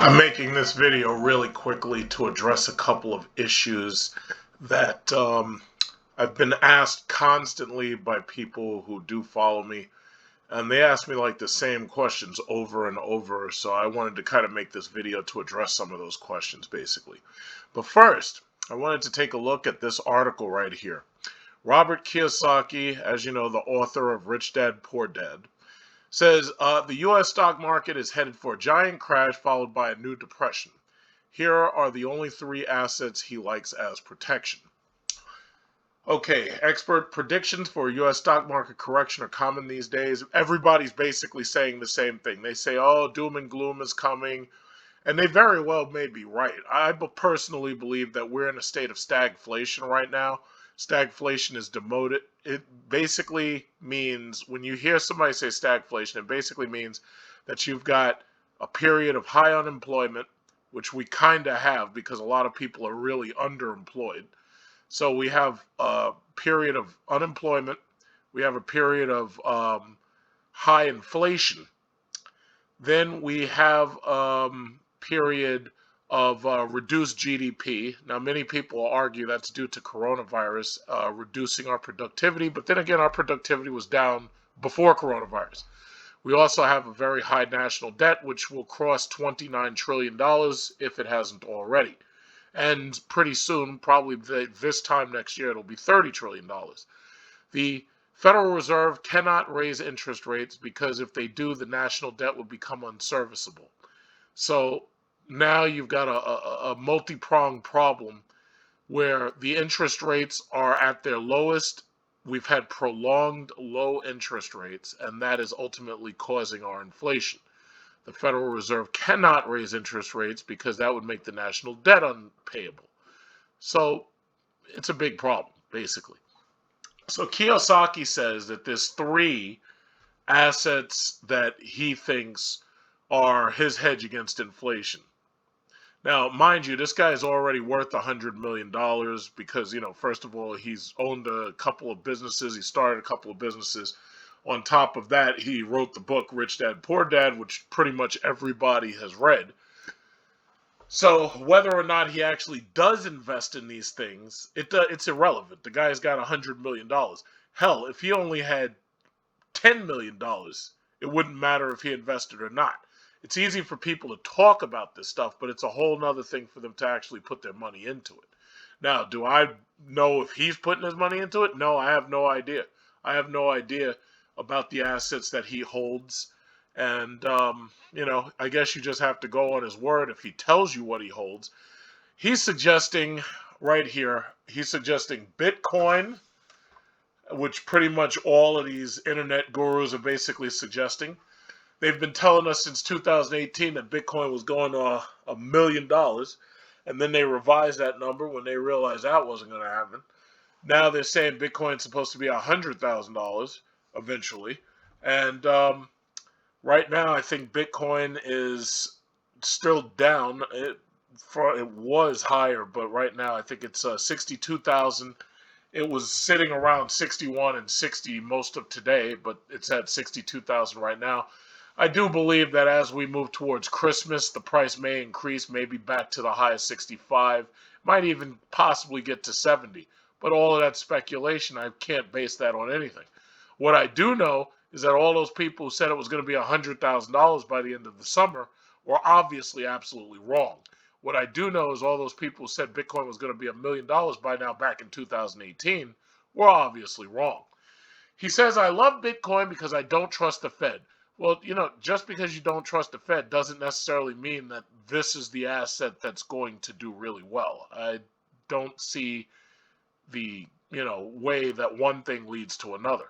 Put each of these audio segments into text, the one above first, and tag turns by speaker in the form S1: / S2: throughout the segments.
S1: I'm making this video really quickly to address a couple of issues that I've been asked constantly by people who do follow me, and they ask me like the same questions over and over, so I wanted to kind of make this video to address some of those questions basically. But first, I wanted to take a look at this article right here. Robert Kiyosaki, as you know, the author of Rich Dad, Poor Dad, says the U.S. stock market is headed for a giant crash followed by a new depression. Here are the only three assets he likes as protection. Okay, expert predictions for U.S. stock market correction are common these days. Everybody's basically saying the same thing. They say, oh, doom and gloom is coming. And they very well may be right. I personally believe that we're in a state of stagflation right now. Stagflation is demoted. It basically means, when you hear somebody say stagflation, it basically means that you've got a period of high unemployment, which we kind of have because a lot of people are really underemployed. So we have a period of unemployment. We have a period of high inflation. Then we have period of reduced GDP. Now, many people argue that's due to coronavirus reducing our productivity, but then again, our productivity was down before coronavirus. We also have a very high national debt, which will cross $29 trillion if it hasn't already. And pretty soon, probably this time next year, it'll be $30 trillion. The Federal Reserve cannot raise interest rates because if they do, the national debt will become unserviceable. So now you've got a multi-pronged problem where the interest rates are at their lowest. We've had prolonged low interest rates, and that is ultimately causing our inflation. The Federal Reserve cannot raise interest rates because that would make the national debt unpayable. So it's a big problem, basically. So Kiyosaki says that there's three assets that he thinks are his hedge against inflation. Now, mind you, this guy is already worth $100 million because, first of all, he's owned a couple of businesses. He started a couple of businesses. On top of that, he wrote the book Rich Dad, Poor Dad, which pretty much everybody has read. So whether or not he actually does invest in these things, it's irrelevant. The guy's got $100 million. Hell, if he only had $10 million, it wouldn't matter if he invested or not. It's easy for people to talk about this stuff, but it's a whole nother thing for them to actually put their money into it. Now, do I know if he's putting his money into it? No, I have no idea. I have no idea about the assets that he holds. And, I guess you just have to go on his word if he tells you what he holds. He's suggesting right here, he's suggesting Bitcoin, which pretty much all of these internet gurus are basically suggesting. They've been telling us since 2018 that Bitcoin was going to $1 million, and then they revised that number when they realized that wasn't going to happen. Now they're saying Bitcoin's supposed to be $100,000 eventually, and right now I think Bitcoin is still down. It was higher, but right now I think it's 62,000. It was sitting around 61 and 60 most of today, but it's at 62,000 right now. I do believe that as we move towards Christmas, the price may increase, maybe back to the high of 65, might even possibly get to 70. But all of that speculation, I can't base that on anything. What I do know is that all those people who said it was going to be $100,000 by the end of the summer were obviously absolutely wrong. What I do know is all those people who said Bitcoin was going to be $1 million by now back in 2018 were obviously wrong. He says, I love Bitcoin because I don't trust the Fed. Well, just because you don't trust the Fed doesn't necessarily mean that this is the asset that's going to do really well. I don't see the, way that one thing leads to another.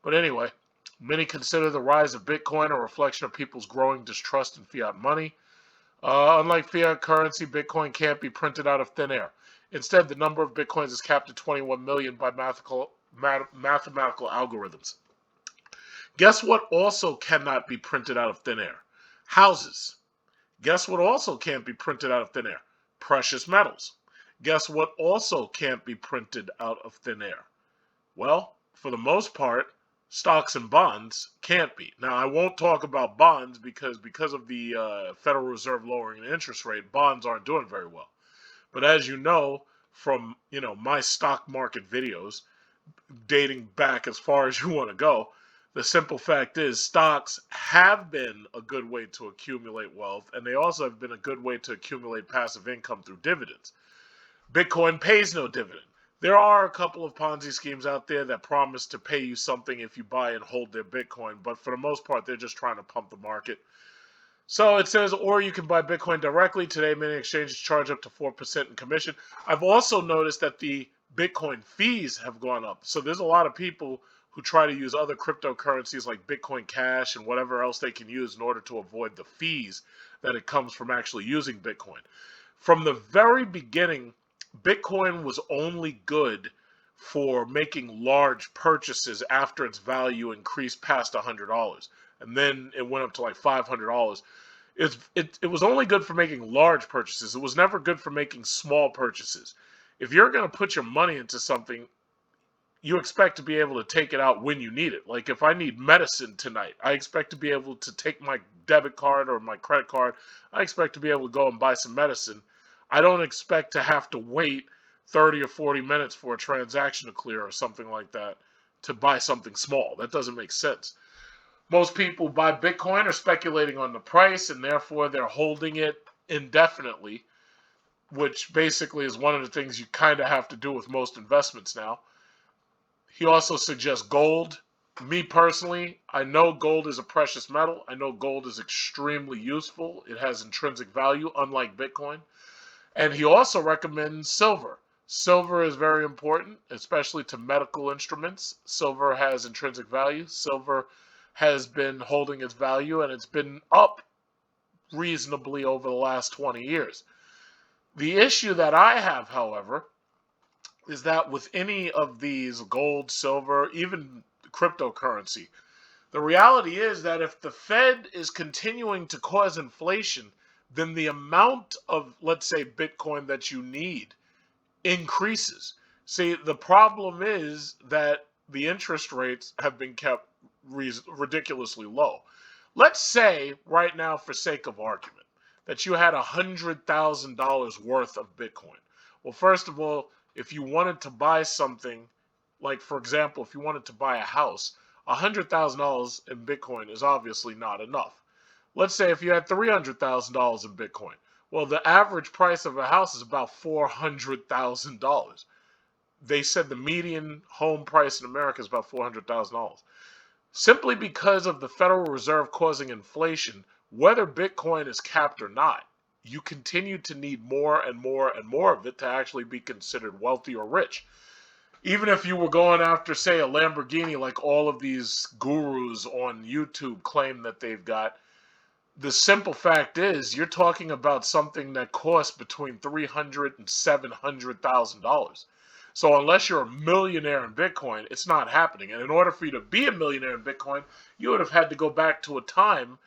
S1: But anyway, many consider the rise of Bitcoin a reflection of people's growing distrust in fiat money. Unlike fiat currency, Bitcoin can't be printed out of thin air. Instead, the number of Bitcoins is capped at 21 million by mathematical algorithms. Guess what also cannot be printed out of thin air? Houses. Guess what also can't be printed out of thin air? Precious metals. Guess what also can't be printed out of thin air? Well, for the most part, Stocks and bonds can't be. Now, I won't talk about bonds because of the Federal Reserve lowering the interest rate, bonds aren't doing very well. But as you know from my stock market videos dating back as far as you want to go, the simple fact is stocks have been a good way to accumulate wealth, and they also have been a good way to accumulate passive income through dividends. Bitcoin pays no dividend. There are a couple of Ponzi schemes out there that promise to pay you something if you buy and hold their Bitcoin, but for the most part, they're just trying to pump the market. So it says, or you can buy Bitcoin directly. Today, many exchanges charge up to 4% in commission. I've also noticed that the Bitcoin fees have gone up. So there's a lot of people who try to use other cryptocurrencies like Bitcoin Cash and whatever else they can use in order to avoid the fees that it comes from actually using Bitcoin. From the very beginning, Bitcoin was only good for making large purchases after its value increased past $100. And then it went up to like $500. It was only good for making large purchases. It was never good for making small purchases. If you're going to put your money into something, you expect to be able to take it out when you need it. Like if I need medicine tonight, I expect to be able to take my debit card or my credit card. I expect to be able to go and buy some medicine. I don't expect to have to wait 30 or 40 minutes for a transaction to clear or something like that to buy something small. That doesn't make sense. Most people buy Bitcoin are speculating on the price, and therefore they're holding it indefinitely, which basically is one of the things you kind of have to do with most investments now. He also suggests gold. Me personally, I know gold is a precious metal. I know gold is extremely useful. It has intrinsic value, unlike Bitcoin. And he also recommends silver. Silver is very important, especially to medical instruments. Silver has intrinsic value. Silver has been holding its value, and it's been up reasonably over the last 20 years. The issue that I have, however, is that with any of these gold, silver, even cryptocurrency, the reality is that if the Fed is continuing to cause inflation, then the amount of, let's say, Bitcoin that you need increases. See, the problem is that the interest rates have been kept ridiculously low. Let's say right now, for sake of argument, that you had $100,000 worth of Bitcoin. Well, first of all, if you wanted to buy something, like for example, if you wanted to buy a house, $100,000 in Bitcoin is obviously not enough. Let's say if you had $300,000 in Bitcoin. Well, the average price of a house is about $400,000. They said the median home price in America is about $400,000. Simply because of the Federal Reserve causing inflation, whether Bitcoin is capped or not, you continue to need more and more and more of it to actually be considered wealthy or rich. Even if you were going after, say, a Lamborghini, like all of these gurus on YouTube claim that they've got, the simple fact is you're talking about something that costs between $300,000 and $700,000. So unless you're a millionaire in Bitcoin, it's not happening. And in order for you to be a millionaire in Bitcoin, you would have had to go back to a time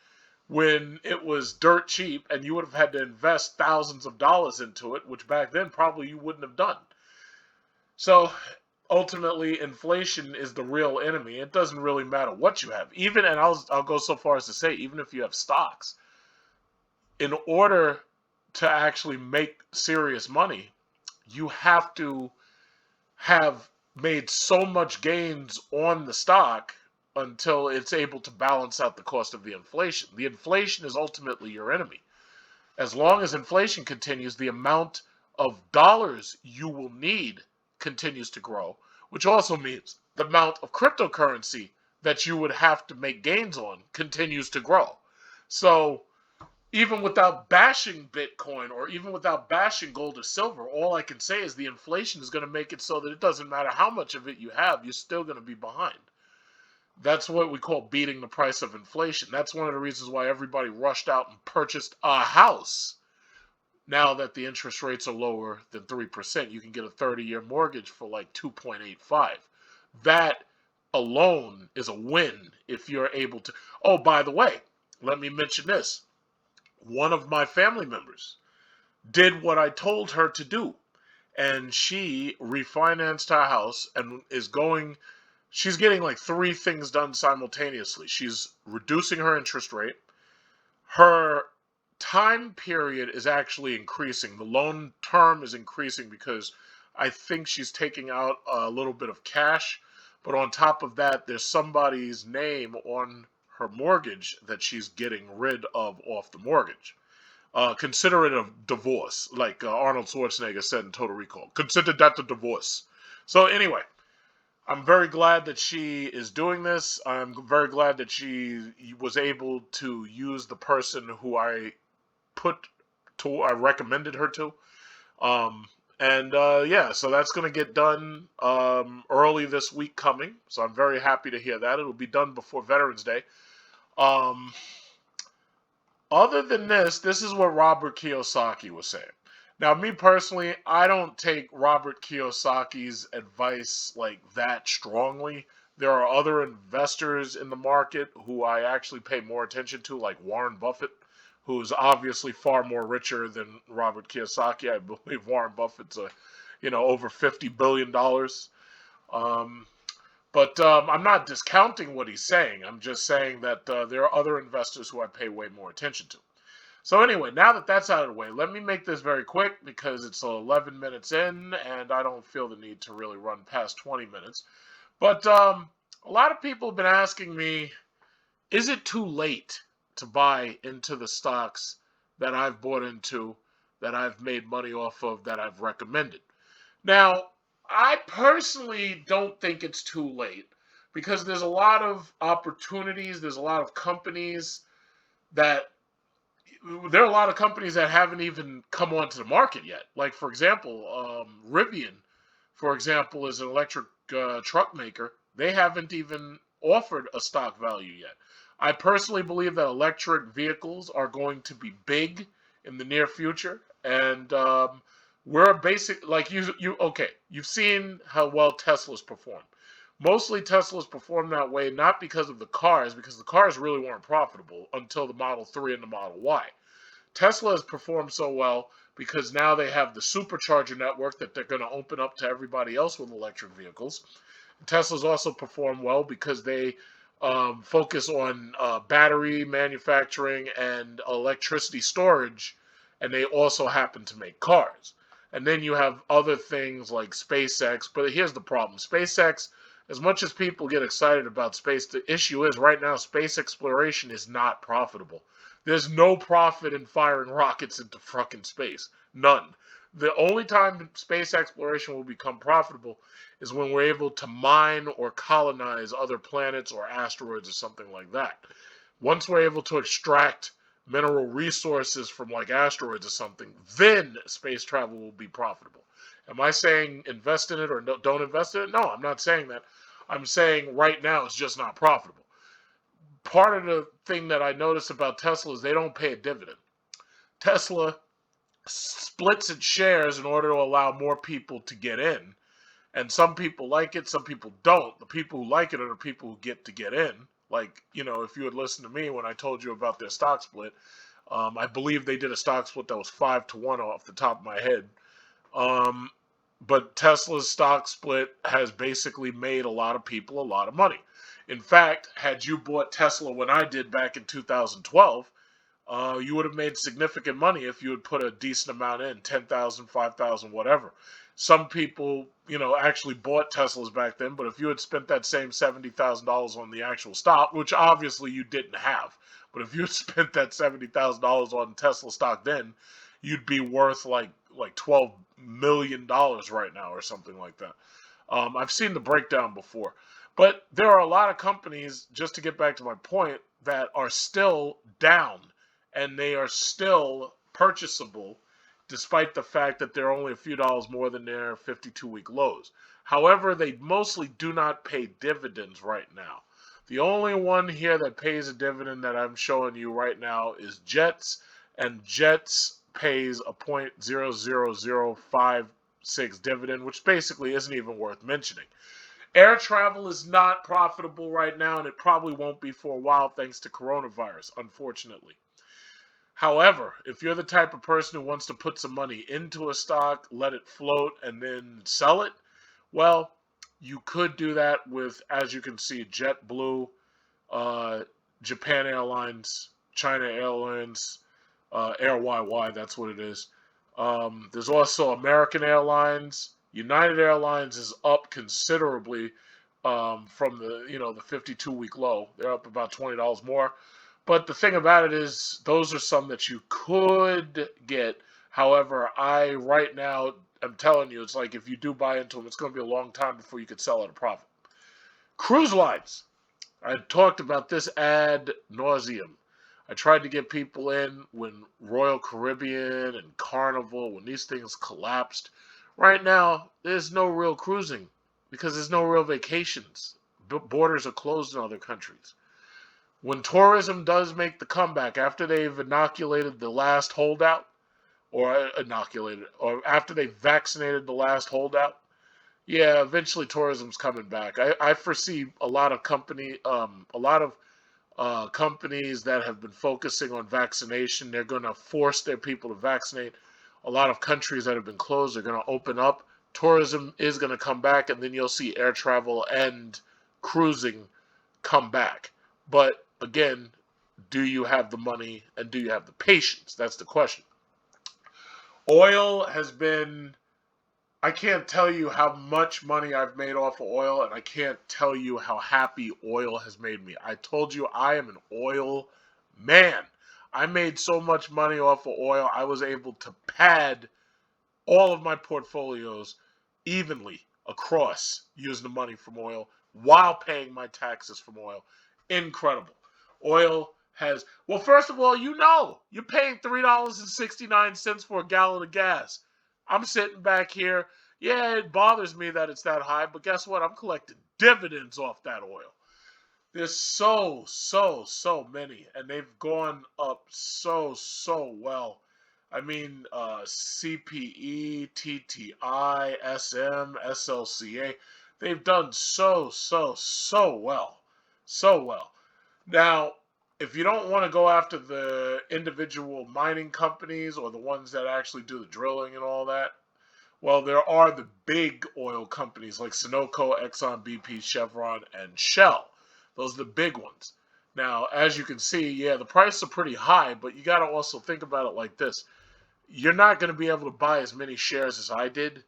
S1: when it was dirt cheap, and you would have had to invest thousands of dollars into it, which back then probably you wouldn't have done. So ultimately, inflation is the real enemy. It doesn't really matter what you have. Even, and I'll go so far as to say, even if you have stocks, in order to actually make serious money, you have to have made so much gains on the stock until it's able to balance out the cost of the inflation. The inflation is ultimately your enemy. As long as inflation continues, the amount of dollars you will need continues to grow, which also means the amount of cryptocurrency that you would have to make gains on continues to grow. So even without bashing Bitcoin or even without bashing gold or silver, all I can say is the inflation is going to make it so that it doesn't matter how much of it you have, you're still going to be behind. That's what we call beating the price of inflation. That's one of the reasons why everybody rushed out and purchased a house. Now that the interest rates are lower than 3%, you can get a 30-year mortgage for like 2.85. That alone is a win if you're able to. Oh, by the way, let me mention this. One of my family members did what I told her to do, and she refinanced her house and is going she's getting like three things done simultaneously. She's reducing her interest rate. Her time period is actually increasing. The loan term is increasing because I think she's taking out a little bit of cash. But on top of that, there's somebody's name on her mortgage that she's getting rid of off the mortgage. Consider it a divorce, like Arnold Schwarzenegger said in Total Recall. Consider that a divorce. So anyway, I'm very glad that she is doing this. I'm very glad that she was able to use the person who I recommended her to. Um, and yeah, so that's going to get done early this week coming. So I'm very happy to hear that. It'll be done before Veterans Day. Um, Other than this is what Robert Kiyosaki was saying. Now, me personally, I don't take Robert Kiyosaki's advice like that strongly. There are other investors in the market who I actually pay more attention to, like Warren Buffett, who's obviously far more richer than Robert Kiyosaki. I believe Warren Buffett's over $50 billion. Um, but I'm not discounting what he's saying. I'm just saying that there are other investors who I pay way more attention to. So anyway, now that that's out of the way, let me make this very quick because it's 11 minutes in and I don't feel the need to really run past 20 minutes. But a lot of people have been asking me, is it too late to buy into the stocks that I've bought into, that I've made money off of, that I've recommended? Now, I personally don't think it's too late because there's a lot of opportunities, there's a lot of companies that there are a lot of companies that haven't even come onto the market yet. Like, for example, Rivian, for example, is an electric truck maker. They haven't even offered a stock value yet. I personally believe that electric vehicles are going to be big in the near future, and we're basic like you've seen how well Tesla's performed. Mostly Tesla's performed that way not because of the cars, because the cars really weren't profitable until the Model 3 and the Model Y. Tesla has performed so well because now they have the supercharger network that they're going to open up to everybody else with electric vehicles. Tesla's also performed well because they focus on battery manufacturing and electricity storage, and they also happen to make cars. And then you have other things like SpaceX, but here's the problem. SpaceX, as much as people get excited about space, the issue is right now space exploration is not profitable. There's no profit in firing rockets into fucking space. None. The only time space exploration will become profitable is when we're able to mine or colonize other planets or asteroids or something like that. Once we're able to extract mineral resources from like asteroids or something, then space travel will be profitable. Am I saying invest in it or don't invest in it? No, I'm not saying that. I'm saying right now it's just not profitable. Part of the thing that I notice about Tesla is they don't pay a dividend. Tesla splits its shares in order to allow more people to get in. And some people like it, some people don't. The people who like it are the people who get to get in. Like, if you had listened to me when I told you about their stock split, I believe they did a stock split that was 5-1 off the top of my head. But Tesla's stock split has basically made a lot of people a lot of money. In fact, had you bought Tesla when I did back in 2012, you would have made significant money if you had put a decent amount in, 10,000, 5,000, whatever. Some people, actually bought Teslas back then, but if you had spent that same $70,000 on the actual stock, which obviously you didn't have, but if you had spent that $70,000 on Tesla stock then, you'd be worth like $12 million right now or something like that. I've seen the breakdown before. But there are a lot of companies, just to get back to my point, that are still down and they are still purchasable despite the fact that they're only a few dollars more than their 52-week lows. However, they mostly do not pay dividends right now. The only one here that pays a dividend that I'm showing you right now is Jets, and Jets pays a 0.00056 dividend, which basically isn't even worth mentioning. Air travel is not profitable right now, and it probably won't be for a while thanks to coronavirus, unfortunately. However, if you're the type of person who wants to put some money into a stock, let it float, and then sell it, well, You could do that with, as you can see, JetBlue, uh, Japan Airlines, China Airlines, Air YY, that's what it is. There's also American Airlines. United Airlines is up considerably from the 52-week low. They're up about $20 more. But the thing about it is, those are some that you could get. However, right now, I'm telling you, it's like if you do buy into them, it's going to be a long time before you could sell at a profit. Cruise lines. I talked about this ad nauseum. I tried to get people in when Royal Caribbean and Carnival, when these things collapsed. Right now, there's no real cruising because there's no real vacations. Borders are closed in other countries. When tourism does make the comeback after they've inoculated the last holdout, or after they vaccinated the last holdout, yeah, eventually tourism's coming back. I foresee a lot of companies that have been focusing on vaccination. They're going to force their people to vaccinate. A lot of countries that have been closed are going to open up. Tourism is going to come back, and then you'll see air travel and cruising come back. But again, do you have the money and do you have the patience? That's the question. Oil has been, I can't tell you how much money I've made off of oil, and I can't tell you how happy oil has made me. I told you I am an oil man. I made so much money off of oil, I was able to pad all of my portfolios evenly across using the money from oil while paying my taxes from oil. Incredible. Oil has, well, first of all, you're paying $3.69 for a gallon of gas. I'm sitting back here. Yeah, it bothers me that it's that high, but guess what? I'm collecting dividends off that oil. There's so many, and they've gone up so well. I mean, CPE, TTI, SM, SLCA, they've done so well. So well. Now, if you don't want to go after the individual mining companies or the ones that actually do the drilling and all that, well, there are the big oil companies like Sunoco, Exxon, BP, Chevron, and Shell. Those are the big ones. Now, as you can see, yeah, the prices are pretty high, but you got to also think about it like this. You're not going to be able to buy as many shares as I did,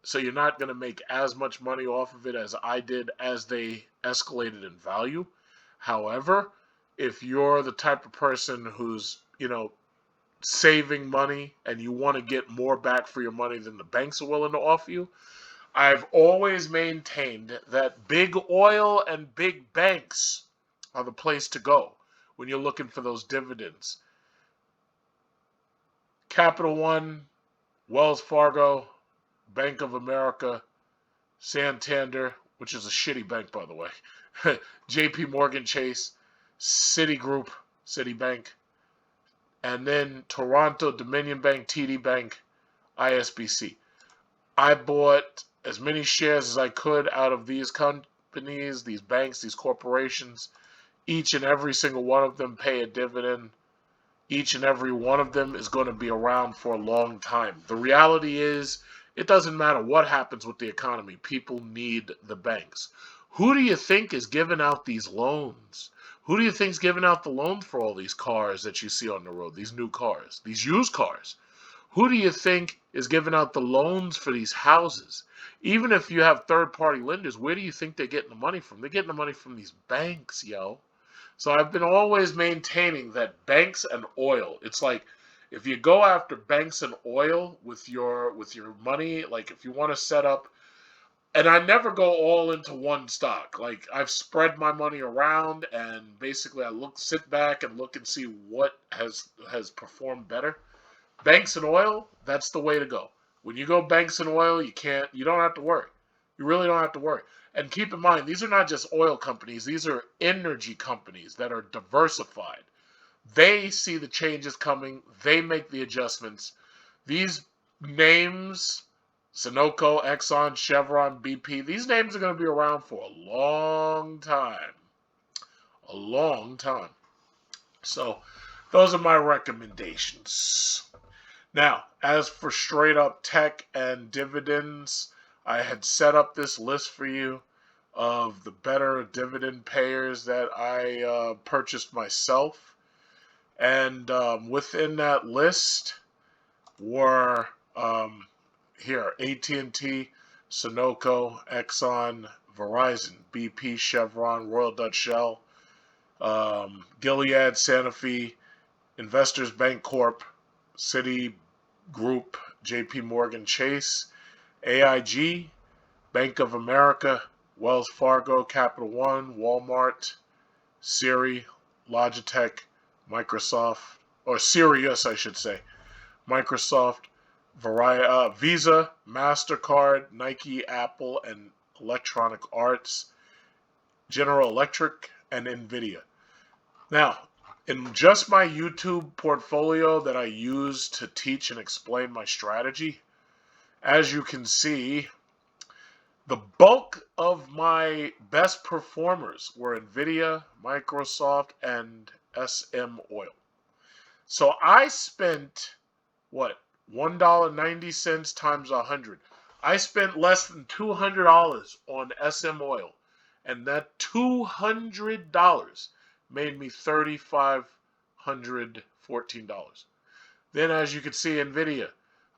S1: so you're not going to make as much money off of it as I did as they escalated in value. However, if you're the type of person who's, saving money and you want to get more back for your money than the banks are willing to offer you, I've always maintained that big oil and big banks are the place to go when you're looking for those dividends. Capital One, Wells Fargo, Bank of America, Santander, which is a shitty bank, by the way, JP Morgan Chase, Citigroup, Citibank, and then Toronto Dominion Bank, TD Bank, ISBC. I bought as many shares as I could out of these companies, these banks, these corporations. Each and every single one of them pay a dividend. Each and every one of them is going to be around for a long time. The reality is, it doesn't matter what happens with the economy. People need the banks. Who do you think is giving out these loans? Who do you think is giving out the loans for all these cars that you see on the road, these new cars, these used cars? Who do you think is giving out the loans for these houses? Even if you have third-party lenders, where do you think they're getting the money from? They're getting the money from these banks, yo. So I've been always maintaining that banks and oil, it's like if you go after banks and oil with your money, like if you want to set up, and I never go all into one stock. Like I've spread my money around, and basically I sit back and look and see what has performed better. Banks and oil, that's the way to go. When you go banks and oil, you don't have to worry. You really don't have to worry. And keep in mind, these are not just oil companies. These are energy companies that are diversified. They see the changes coming. They make the adjustments. These names, Sunoco, Exxon, Chevron, BP, these names are going to be around for a long time. A long time. So those are my recommendations. Now, as for straight up tech and dividends, I had set up this list for you of the better dividend payers that I purchased myself. And within that list were here AT&T, Sunoco, Exxon, Verizon, BP, Chevron, Royal Dutch Shell, Gilead, Sanofi, Investors Bank Corp, Citi Group, JP Morgan Chase, AIG, Bank of America, Wells Fargo, Capital One, Walmart, Siri, Logitech, Microsoft, or Sirius, I should say, Microsoft, Visa, MasterCard, Nike, Apple, and Electronic Arts, General Electric, and NVIDIA. Now, in just my YouTube portfolio that I use to teach and explain my strategy, as you can see, the bulk of my best performers were NVIDIA, Microsoft, and SM Oil. So I spent, what, $1.90 times 100. I spent less than $200 on SM Oil, and that $200 made me $3,514. Then, as you can see, NVIDIA.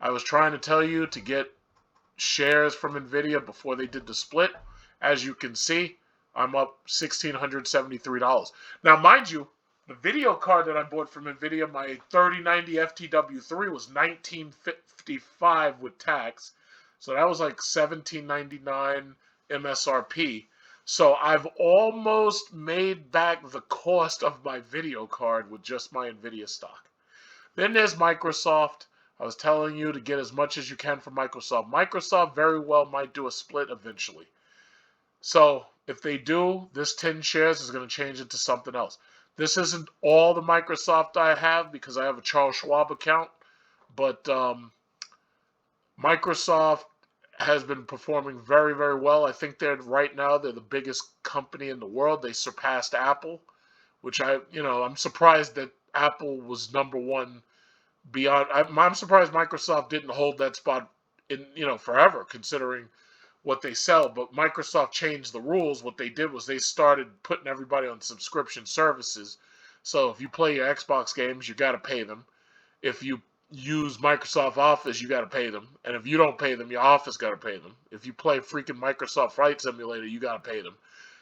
S1: I was trying to tell you to get shares from NVIDIA before they did the split. As you can see, I'm up $1,673. Now, mind you, the video card that I bought from NVIDIA, my 3090 FTW3, was $1,955 with tax. So that was like $1,799 MSRP. So I've almost made back the cost of my video card with just my NVIDIA stock. Then there's Microsoft. I was telling you to get as much as you can from Microsoft. Microsoft very well might do a split eventually. So if they do, this 10 shares is going to change into something else. This isn't all the Microsoft I have because I have a Charles Schwab account. But Microsoft has been performing very, very well. I think right now they're the biggest company in the world. They surpassed Apple, which I'm surprised that Apple was number one beyond. I'm surprised Microsoft didn't hold that spot in forever, considering what they sell. But Microsoft changed the rules. What they did was they started putting everybody on subscription services. So if you play your Xbox games, you got to pay them. If you use Microsoft Office, you got to pay them. And if you don't pay them, your office got to pay them. If you play freaking Microsoft Flight Simulator, you got to pay them.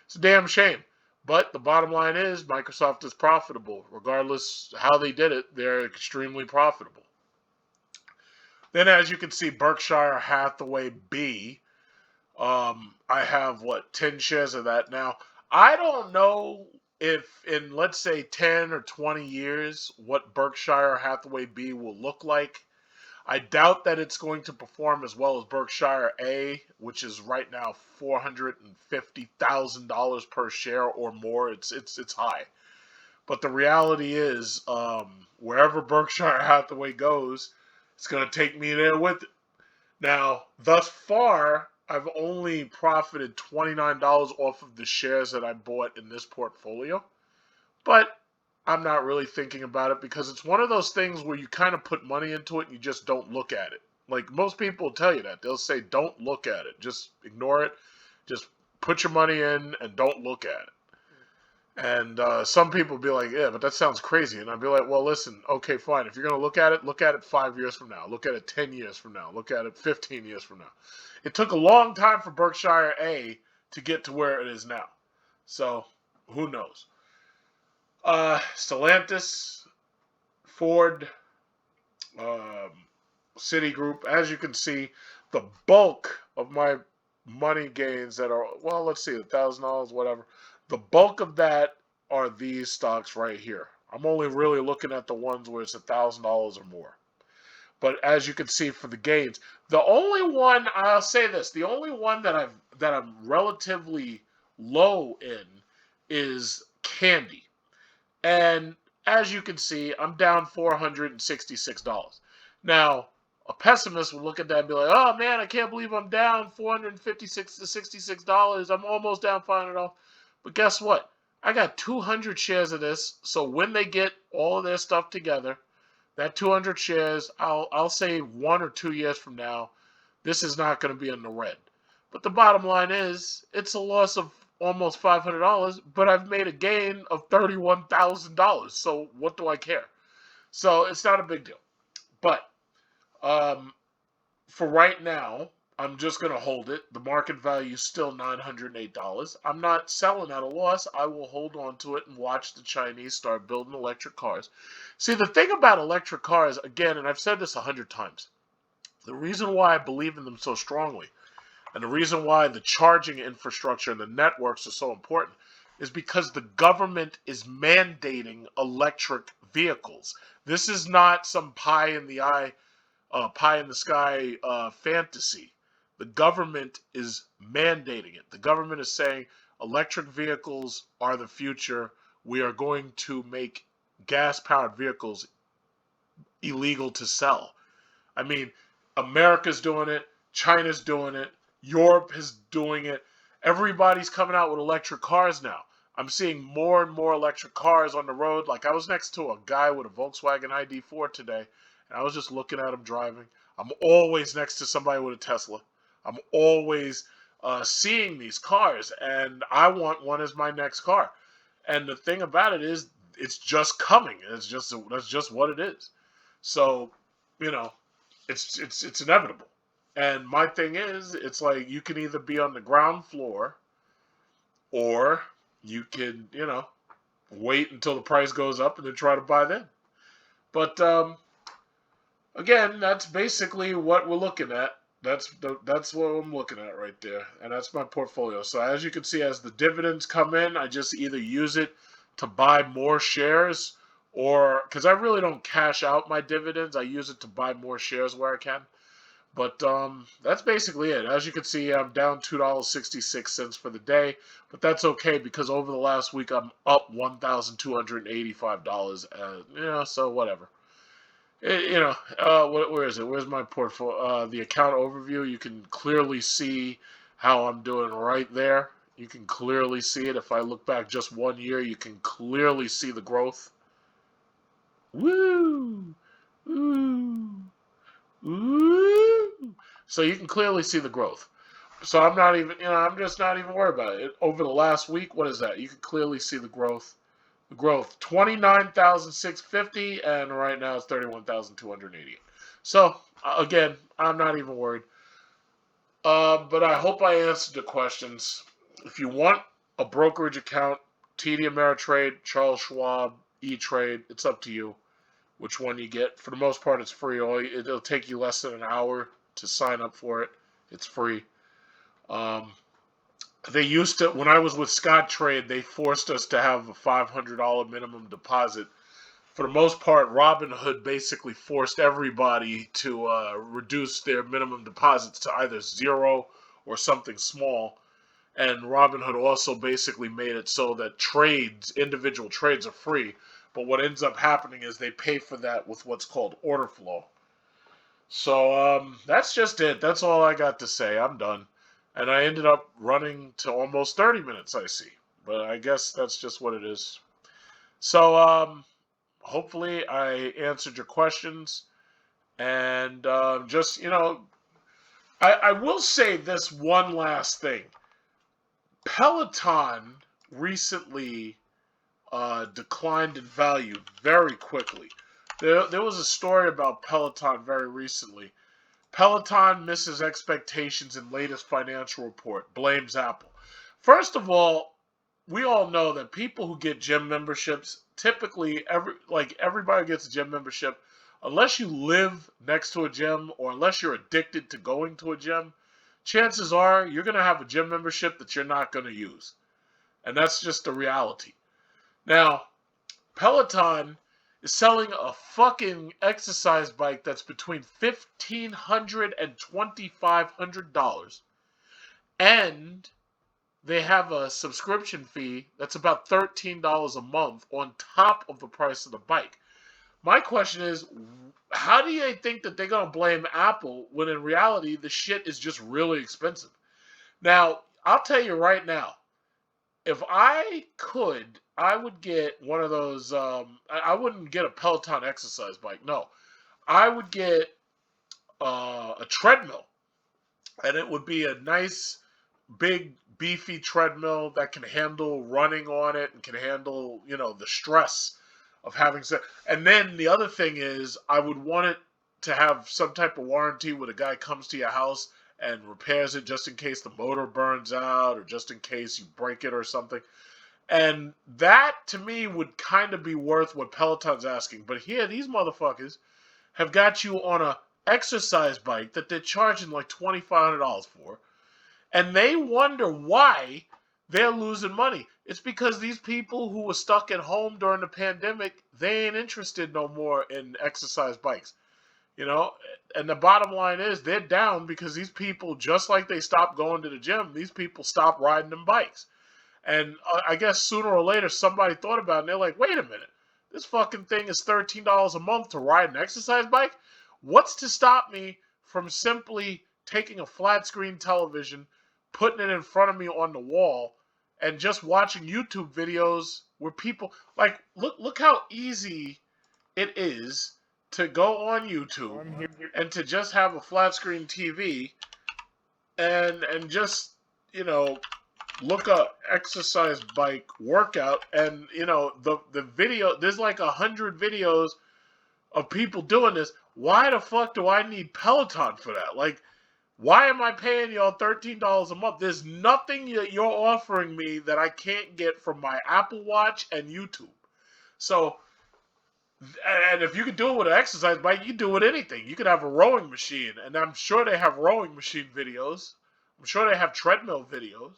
S1: It's a damn shame. But the bottom line is Microsoft is profitable. Regardless how they did it, they're extremely profitable. Then, as you can see, Berkshire Hathaway B. I have, 10 shares of that now. I don't know if in, let's say, 10 or 20 years, what Berkshire Hathaway B will look like. I doubt that it's going to perform as well as Berkshire A, which is right now $450,000 per share or more. It's high. But the reality is, wherever Berkshire Hathaway goes, it's going to take me there with it. Now, thus far, I've only profited $29 off of the shares that I bought in this portfolio. But I'm not really thinking about it because it's one of those things where you kind of put money into it and you just don't look at it. Like most people will tell you that. They'll say, don't look at it. Just ignore it. Just put your money in and don't look at it. And some people will be like, yeah, but that sounds crazy. And I'd be like, well, listen, okay, fine. If you're going to look at it 5 years from now. Look at it 10 years from now. Look at it 15 years from now. It took a long time for Berkshire A to get to where it is now. So, who knows? Stellantis, Ford, Citigroup. As you can see, the bulk of my money gains that are, well, let's see, $1,000, whatever. The bulk of that are these stocks right here. I'm only really looking at the ones where it's $1,000 or more. But as you can see for the gains, the only one, I'll say this, the only one that I'm relatively low in is candy. And as you can see, I'm down $466. Now, a pessimist would look at that and be like, oh man, I can't believe I'm down $456 to $66. I'm almost down $500. But guess what? I got 200 shares of this. So when they get all of their stuff together, that 200 shares, I'll say 1 or 2 years from now, this is not going to be in the red. But the bottom line is, it's a loss of almost $500, but I've made a gain of $31,000. So what do I care? So it's not a big deal. But um, for right now, I'm just going to hold it. The market value is still $908. I'm not selling at a loss. I will hold on to it and watch the Chinese start building electric cars. See, the thing about electric cars, again, and I've said this 100 times, the reason why I believe in them so strongly, and the reason why the charging infrastructure and the networks are so important, is because the government is mandating electric vehicles. This is not some pie in the sky fantasy. The government is mandating it. The government is saying electric vehicles are the future. We are going to make gas-powered vehicles illegal to sell. I mean, America's doing it. China's doing it. Europe is doing it. Everybody's coming out with electric cars now. I'm seeing more and more electric cars on the road. Like, I was next to a guy with a Volkswagen ID4 today, and I was just looking at him driving. I'm always next to somebody with a Tesla. I'm always seeing these cars, and I want one as my next car. And the thing about it is, it's just coming. That's just what it is. So, you know, it's inevitable. And my thing is, it's like you can either be on the ground floor, or you can, wait until the price goes up and then try to buy then. But again, that's basically what we're looking at. That's what I'm looking at right there, and that's my portfolio. So as you can see, as the dividends come in, I just either use it to buy more shares, or because I really don't cash out my dividends, I use it to buy more shares where I can. But that's basically it. As you can see, I'm down $2.66 for the day, but that's okay because over the last week I'm up $1,285. So whatever. Where is it? Where's my portfolio? The account overview. You can clearly see how I'm doing right there. You can clearly see it. If I look back just 1 year, you can clearly see the growth. Woo! Woo! Woo! So you can clearly see the growth. So I'm not even, I'm just not even worried about it. Over the last week, what is that? You can clearly see the growth. The growth, 29,650, and right now it's 31,288. So again, I'm not even worried. But I hope I answered the questions. If you want a brokerage account, TD Ameritrade, Charles Schwab, E-Trade, it's up to you which one you get. For the most part, it's free. It'll take you less than an hour to sign up for it. It's free. They used to, when I was with Scottrade, they forced us to have a $500 minimum deposit. For the most part, Robinhood basically forced everybody to reduce their minimum deposits to either zero or something small. And Robinhood also basically made it so that individual trades are free. But what ends up happening is they pay for that with what's called order flow. So that's just it. That's all I got to say. I'm done. And I ended up running to almost 30 minutes, I see. But I guess that's just what it is. So hopefully I answered your questions. And I will say this one last thing. Peloton recently declined in value very quickly. There was a story about Peloton very recently. Peloton misses expectations in latest financial report, blames Apple. First of all, we all know that people who get gym memberships, typically everybody gets a gym membership, unless you live next to a gym or unless you're addicted to going to a gym, chances are you're going to have a gym membership that you're not going to use. And that's just the reality. Now, Peloton is selling a fucking exercise bike that's between $1,500 and $2,500, and they have a subscription fee that's about $13 a month on top of the price of the bike. My question is, how do you think that they're going to blame Apple when in reality the shit is just really expensive? Now, I'll tell you right now, if I could, I would get one of those, I wouldn't get a Peloton exercise bike, no. I would get a treadmill, and it would be a nice, big, beefy treadmill that can handle running on it and can handle, the stress of having sex. And then the other thing is, I would want it to have some type of warranty where the guy comes to your house and repairs it just in case the motor burns out or just in case you break it or something. And that to me would kind of be worth what Peloton's asking. But here, these motherfuckers have got you on a exercise bike that they're charging like $2,500 for, and they wonder why they're losing money. It's because these people who were stuck at home during the pandemic, they ain't interested no more in exercise bikes. And the bottom line is they're down because these people, just like they stopped going to the gym, these people stopped riding them bikes. And I guess sooner or later somebody thought about it and they're like, wait a minute, this fucking thing is $13 a month to ride an exercise bike? What's to stop me from simply taking a flat screen television, putting it in front of me on the wall, and just watching YouTube videos where people, like, look how easy it is to go on YouTube and to just have a flat screen TV and just, look up exercise bike workout, and the video, there's like 100 videos of people doing this. Why the fuck do I need Peloton for that? Like, why am I paying y'all $13 a month? There's nothing that you're offering me that I can't get from my Apple Watch and YouTube. So, and if you could do it with an exercise bike, you can do it with anything. You could have a rowing machine, and I'm sure they have rowing machine videos. I'm sure they have treadmill videos.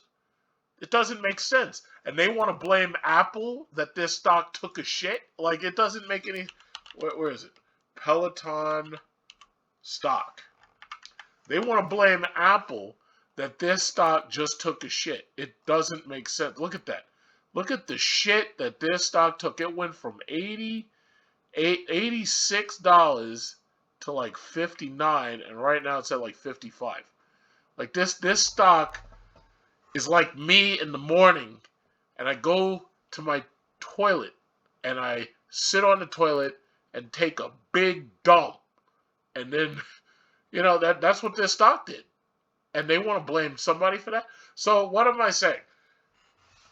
S1: It doesn't make sense. And they want to blame Apple that their stock took a shit? Like, it doesn't make any... Where is it? Peloton stock. They want to blame Apple that their stock just took a shit. It doesn't make sense. Look at that. Look at the shit that their stock took. It went from $86 to like $59, and right now it's at like $55. Like, this stock is like me in the morning, and I go to my toilet and I sit on the toilet and take a big dump, and then that's what their stock did, and they want to blame somebody for that. So what am I saying?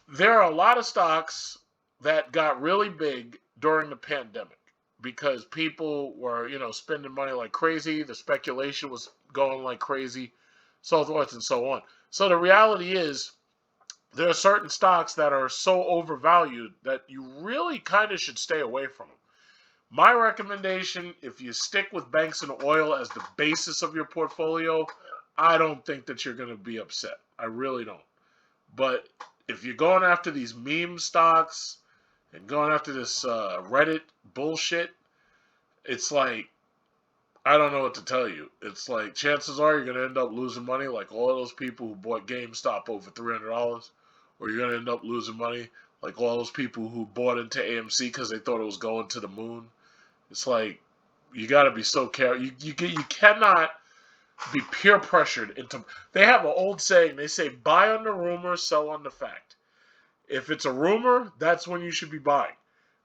S1: There are a lot of stocks that got really big during the pandemic because people were spending money like crazy. The speculation was going like crazy, so forth and so on. So the reality is, there are certain stocks that are so overvalued that you really kind of should stay away from them. My recommendation, if you stick with banks and oil as the basis of your portfolio, I don't think that you're going to be upset. I really don't. But if you're going after these meme stocks and going after this Reddit bullshit, it's like, I don't know what to tell you. It's like, chances are you're going to end up losing money like all those people who bought GameStop over $300, or you're going to end up losing money like all those people who bought into AMC because they thought it was going to the moon. It's like, you got to be so careful. You cannot be peer pressured into... They have an old saying. They say, buy on the rumor, sell on the fact. If it's a rumor, that's when you should be buying.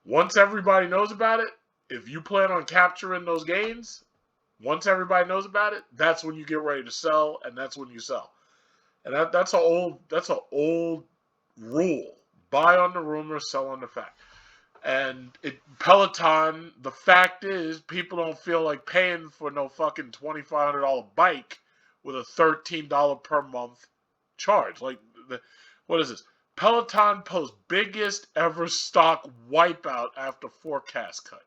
S1: Once everybody knows about it, if you plan on capturing those gains... Once everybody knows about it, that's when you get ready to sell, and that's when you sell. And that's an old rule. Buy on the rumor, sell on the fact. And Peloton, the fact is, people don't feel like paying for no fucking $2,500 bike with a $13 per month charge. Like, what is this? Peloton posts biggest ever stock wipeout after forecast cut.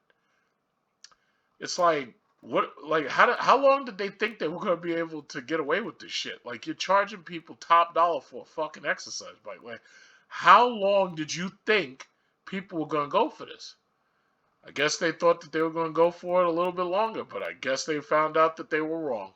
S1: It's like, what? Like, how long did they think they were going to be able to get away with this shit? Like, you're charging people top dollar for a fucking exercise bike. Like, how long did you think people were going to go for this? I guess they thought that they were going to go for it a little bit longer, but I guess they found out that they were wrong.